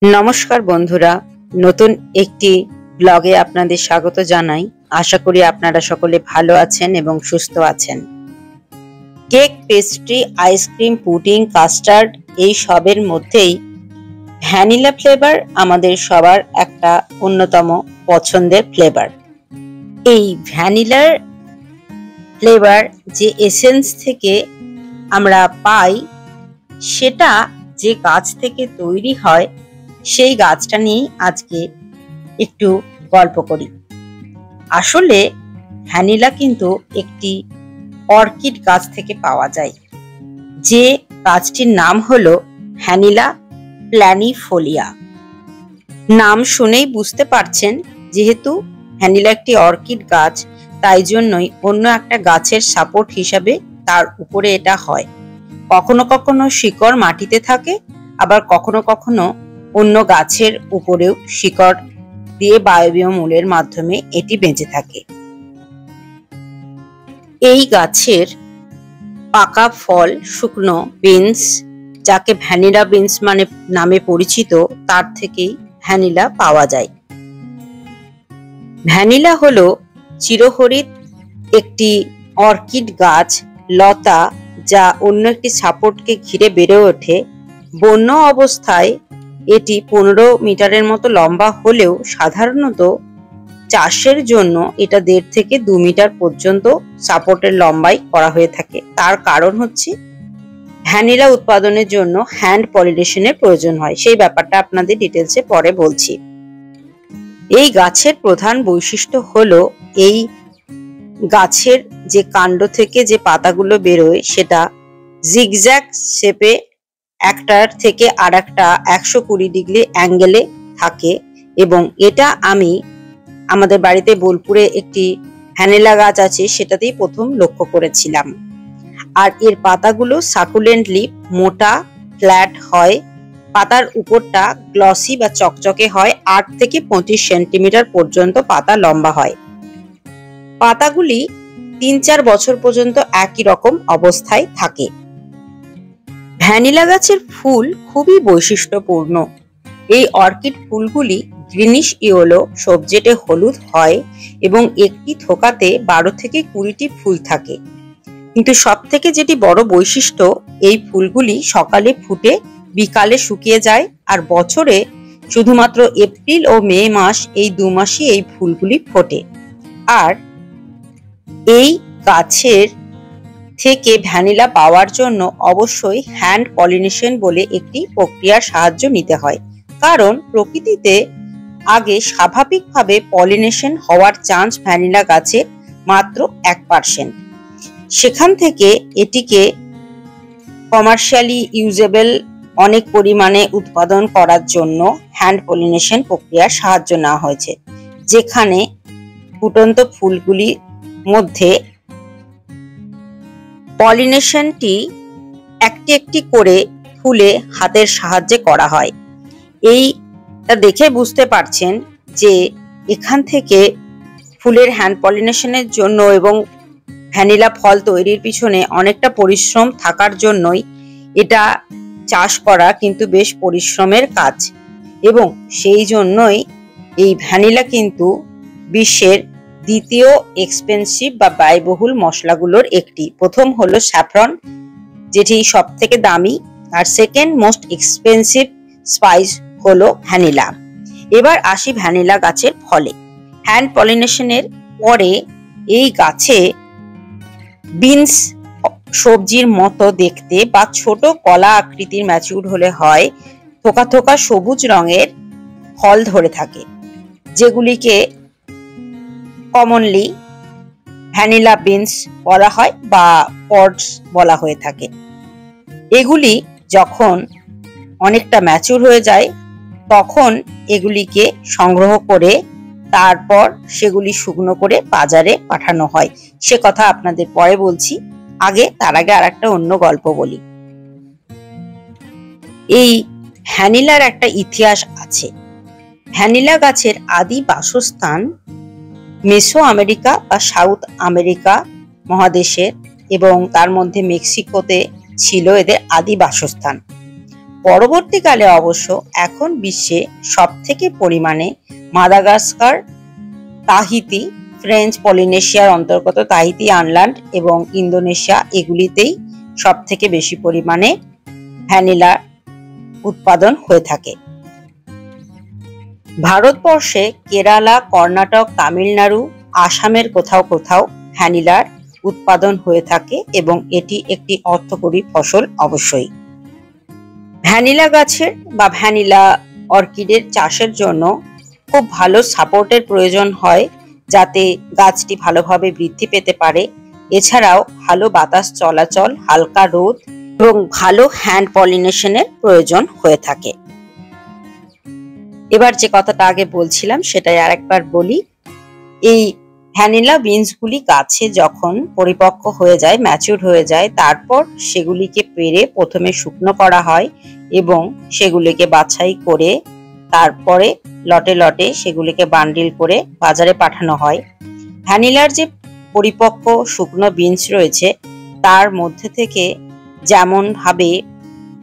নমস্কার বন্ধুরা, নতুন একটি ব্লগে আপনাদের স্বাগত জানাই। আশা করি আপনারা সকলে ভালো আছেন এবং সুস্থ আছেন। Cake, pastry, ice cream, pudding, custard এই সবের মধ্যেই ভ্যানিলা ফ্লেভার আমাদের সবার একটা অন্যতম পছন্দের ফ্লেভার। এই ভ্যানিলার ফ্লেভার যে এসেন্স থেকে আমরা পাই, সেটা যে গাছ থেকে তৈরি হয় সেই গাছটা নিয়ে আজকে একটু গল্প করি। আসলে ভ্যানিলা কিন্তু একটি অর্কিড গাছ থেকে পাওয়া যায়, যে গাছটির নাম হলো ভ্যানিলা প্ল্যানিফোলিয়া। নাম শুনেই বুঝতে পারছেন, যেহেতু ভ্যানিলা একটি অর্কিড গাছ, তাই জন্যই অন্য একটা গাছের সাপোর্ট হিসাবে তার উপরে এটা হয়। কখনো কখনো শিকড় মাটিতে থাকে, আবার কখনো কখনো অন্য গাছের উপরেও শিকড় দিয়ে বায়বীয় মূলের মাধ্যমে এটি বেঁচে থাকে। এই গাছের পাকা ফল, শুকনো বিনস, যাকে ভ্যানিলা বিনস নামে পরিচিত, তার থেকেই ভ্যানিলা পাওয়া যায়। ভ্যানিলা হলো চিরহরিৎ একটি অর্কিড গাছ, লতা, যা অন্য একটি সাপোর্টকে ঘিরে বেড়ে ওঠে। বন্য অবস্থায় এটি 15 মিটারের মতো লম্বা হলেও সাধারণত চাষের জন্য এটা 1.5 থেকে 2 মিটার পর্যন্ত সাপোর্টের লম্বাই করা হয়ে থাকে। তার কারণ হচ্ছে ভ্যানিলা উৎপাদনের জন্য হ্যান্ড পলিনেশনের প্রয়োজন হয়। সেই ব্যাপারটা আপনাদের ডিটেলসে পরে বলছি। এই গাছের প্রধান বৈশিষ্ট্য হলো এই গাছের যে কাণ্ড থেকে যে পাতাগুলো বেরোয়, সেটা জিগজ্যাগ শেপে একটার থেকে আর একটা 120 ডিগ্রি অ্যাঙ্গেলে থাকে। এবং এটা আমি আমাদের বাড়িতে বোলপুরে একটি ভ্যানিলা গাছ আছে, সেটাতেই প্রথম লক্ষ্য করেছিলাম। আর এর পাতাগুলো সাকুলেন্টলি মোটা, ফ্ল্যাট হয়। পাতার উপরটা গ্লসি বা চকচকে হয়। 8 থেকে 25 সেন্টিমিটার পর্যন্ত পাতা লম্বা হয়। পাতাগুলি 3-4 বছর পর্যন্ত একই রকম অবস্থায় থাকে। ভ্যানিলা গাছের ফুল খুবই বৈশিষ্ট্যপূর্ণ। এই অর্কিড ফুলগুলি গ্রিনিশ ইয়েলো, সবজেটে হলুদ হয় এবং একটি থোকাতে 12 থেকে 20টি ফুল থাকে। কিন্তু সব থেকে যেটি বড় বৈশিষ্ট্য, এই ফুলগুলি সকালে ফুটে বিকালে শুকিয়ে যায়। আর বছরে শুধুমাত্র এপ্রিল ও মে মাস, এই 2 মাসই এই ফুলগুলি ফোটে। আর এই গাছের থেকে ভ্যানিলা পাওয়ার জন্য অবশ্যই হ্যান্ড পলিনেশন বলে একটি প্রক্রিয়ার সাহায্য নিতে হয়। কারণ প্রকৃতিতে আগে স্বাভাবিকভাবে পলিনেশন হওয়ার চান্স ভ্যানিলা গাছের মাত্র 1%। সেখান থেকে এটিকে কমার্শিয়ালি ইউজেবল অনেক পরিমাণে উৎপাদন করার জন্য হ্যান্ড পলিনেশন প্রক্রিয়ার সাহায্য নেওয়া হয়েছে, যেখানে ফুটন্ত ফুলগুলির মধ্যে পলিনেশনটি একটি একটি করে ফুলে হাতের সাহায্যে করা হয়। এইটা দেখে বুঝতে পারছেন যে এখান থেকে ফুলের হ্যান্ড পলিনেশনের জন্য এবং ভ্যানিলা ফল তৈরির পিছনে অনেকটা পরিশ্রম থাকার জন্যই এটা চাষ করা কিন্তু বেশ পরিশ্রমের কাজ। এবং সেই জন্যই এই ভ্যানিলা কিন্তু বিশ্বের দ্বিতীয় এক্সপেন্সিভ বা ব্যয়বহুল মশলাগুলোর একটি। প্রথম হলো স্যাফরন, যেটি সব থেকে দামি, আর সেকেন্ড মোস্ট এক্সপেন্সিভ স্পাইস হলো ভ্যানিলা। এবার আসি ভ্যানিলা গাছের ফলে। হ্যান্ড পলিনেশনের পরে এই গাছে বিনস সবজির মতো দেখতে বা ছোট কলা আকৃতির ম্যাচিউর হলে হয় থোকা থোকা সবুজ রঙের ফল ধরে থাকে, যেগুলিকে কমনলি ভ্যানিলা বিনস বলা হয় বা পডস বলা হয়ে থাকে। এগুলি যখন অনেকটা ম্যাচুর হয়ে যায়, তখন এগুলিকে সংগ্রহ করে তারপর সেগুলি শুকনো করে বাজারে পাঠানো হয়। সে কথা আপনাদের পরে বলছি। তার আগে আর একটা অন্য গল্প বলি। এই ভ্যানিলার একটা ইতিহাস আছে। ভ্যানিলা গাছের আদি বাসস্থান মেসো আমেরিকা বা সাউথ আমেরিকা মহাদেশের, এবং তার মধ্যে মেক্সিকোতে ছিল এদের আদি বাসস্থান। পরবর্তীকালে অবশ্য এখন বিশ্বে সবথেকে পরিমাণে মাদাগাস্কার, তাহিতি, ফ্রেঞ্চ পলিনেশিয়ার অন্তর্গত তাহিতি আইল্যান্ড এবং ইন্দোনেশিয়া এগুলিতেই সবথেকে বেশি পরিমাণে ভ্যানিলা উৎপাদন হয়ে থাকে। ভারতবর্ষে কেরালা, কর্ণাটক, তামিলনাড়ু, আসামের কোথাও কোথাও ভ্যানিলার উৎপাদন হয়ে থাকে এবং এটি একটি অর্থকরী ফসল অবশ্যই। ভ্যানিলা গাছের বা ভ্যানিলা অর্কিডের চাষের জন্য খুব ভালো সাপোর্টের প্রয়োজন হয় যাতে গাছটি ভালোভাবে বৃদ্ধি পেতে পারে। এছাড়াও ভালো বাতাস চলাচল, হালকা রোদ এবং ভালো হ্যান্ড পলিনেশনের প্রয়োজন হয়ে থাকে। এবার যে কথাটা আগে বলছিলাম সেটাই আরেকবার বলি। এই ভ্যানিলা বিনসগুলি গাছে যখন পরিপক্ক হয়ে যায়, ম্যাচিউর হয়ে যায়, তারপর সেগুলিকে পেড়ে প্রথমে শুকনো করা হয় এবং সেগুলিকে বাছাই করে তারপরে লটে লটে সেগুলিকে বান্ডিল করে বাজারে পাঠানো হয়। ভ্যানিলার যে পরিপক্ক শুকনো বিনস রয়েছে তার মধ্যে থেকে যেমন ভাবে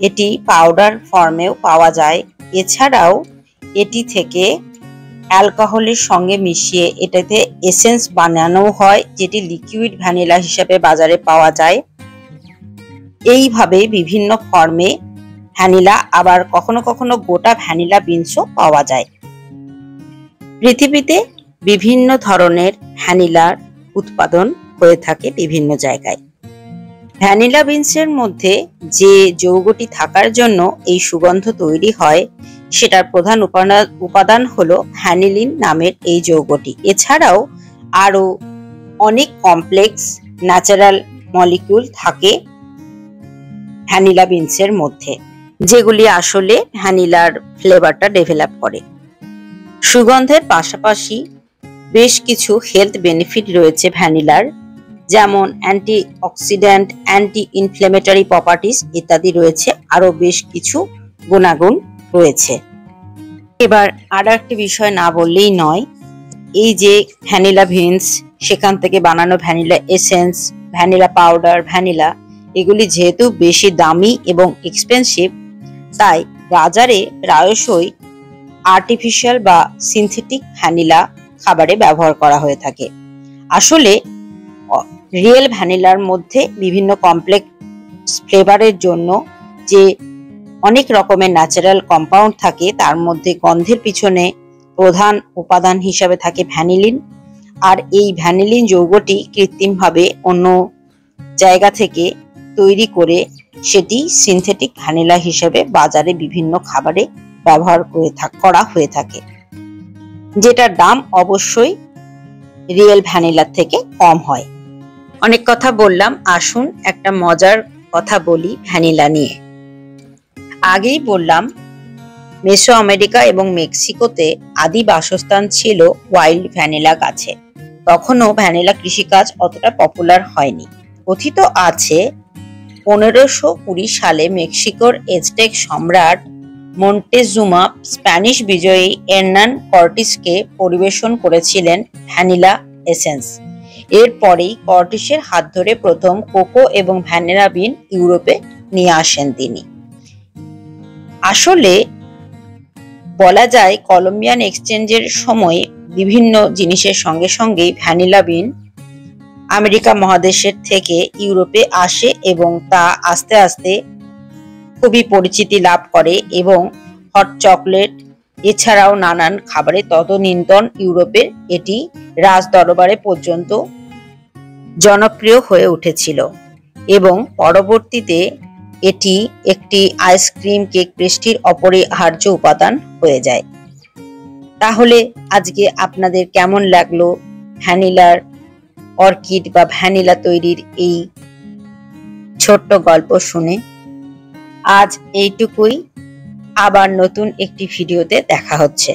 এটি পাউডার ফর্মেও পাওয়া যায়, এছাড়াও এটি থেকে অ্যালকোহলের সঙ্গে মিশিয়ে এটাতে এসেন্স বানানো হয় যেটি লিকুইড ভ্যানিলা হিসেবে বাজারে পাওয়া যায়। এইভাবে বিভিন্ন ফর্মে ভ্যানিলা, আবার কখনো কখনো গোটা ভ্যানিলা বিনসও পাওয়া যায়। পৃথিবীতে বিভিন্ন ধরনের ভ্যানিলার উৎপাদন হয়ে থাকে বিভিন্ন জায়গায়। ভ্যানিলা বিনসের মধ্যে যে যৌগটি থাকার জন্য এই সুগন্ধ তৈরি হয় সেটার প্রধান উপাদান হলো ভ্যানিলিন নামের এই যৌগটি। এছাড়াও আরো অনেক কমপ্লেক্স ন্যাচারাল মলিকিউল থাকে ভ্যানিলা বিনসের মধ্যে, যেগুলি আসলে ভ্যানিলার ফ্লেভারটা ডেভেলপ করে। সুগন্ধের পাশাপাশি বেশ কিছু হেলথ বেনিফিট রয়েছে ভ্যানিলার, যেমন anti oxidant, anti inflammatory properties ইত্যাদি রয়েছে, আরো বেশ কিছু গুণাগুণ রয়েছে। এবার আর একটি বিষয় না বললেই নয়, এই যে ভ্যানিলা বিনস, সেখান থেকে বানানো vanilla essence, vanilla powder, vanilla, এগুলি যেহেতু বেশি দামি এবং এক্সপেন্সিভ, তাই বাজারে প্রায়শই আর্টিফিশিয়াল বা সিনথেটিক ভ্যানিলা খাবারে ব্যবহার করা হয়ে থাকে। আসলে রিয়েল ভ্যানিলার মধ্যে বিভিন্ন কমপ্লেক্স ফ্লেভারের জন্য যে অনেক রকমের ন্যাচারাল কম্পাউন্ড থাকে, তার মধ্যে গন্ধের পিছনে প্রধান উপাদান হিসাবে থাকে ভ্যানিলিন। আর এই ভ্যানিলিন যৌগটি কৃত্রিমভাবে অন্য জায়গা থেকে তৈরি করে সেটি সিনথেটিক ভ্যানিলা হিসেবে বাজারে বিভিন্ন খাবারে ব্যবহার করা হয়ে থাকে, যেটার দাম অবশ্যই রিয়েল ভ্যানিলার থেকে কম হয়। অনেক কথা বললাম, আসুন একটা মজার কথা বলি ভ্যানিলা নিয়ে। আগেই বললাম মেসো আমেরিকা এবং মেক্সিকোতে আদি বাসস্থান ছিল ওয়াইল্ড ভ্যানিলা গাছে। তখনও ভ্যানিলা কৃষিকাজ অতটা পপুলার হয়নি। কথিত আছে 1520 সালে মেক্সিকোর এজটেক সম্রাট মন্টেজুমা স্প্যানিশ বিজয়ী এর্নান কর্টিসকে পরিবেশন করেছিলেন ভ্যানিলা এসেন্স। এরপরেই কর্টিসের হাত ধরে প্রথম কোকো এবং ভ্যানিলা বিন ইউরোপে নিয়ে আসেন তিনি। আসলে বলা যায় কলম্বিয়ান এক্সচেঞ্জের সময় বিভিন্ন জিনিসের সঙ্গে সঙ্গেই ভ্যানিলা বিন আমেরিকা মহাদেশের থেকে ইউরোপে আসে এবং তা আস্তে আস্তে খুবই পরিচিতি লাভ করে এবং হট চকলেট এছাড়াও নানান খাবারে তদনীন্তন ইউরোপের এটি রাজ দরবারে পর্যন্ত জনপ্রিয় হয়ে উঠেছিল এবং পরবর্তীতে এটি একটি আইসক্রিম, কেক, পেস্ট্রির অপরিহার্য উপাদান হয়ে যায়। তাহলে আজকে আপনাদের কেমন লাগলো ভ্যানিলার অর্কিড বা ভ্যানিলা তৈরির এই ছোট্ট গল্প শুনে? আজ এইটুকুই, আবার নতুন একটি ভিডিওতে দেখা হচ্ছে।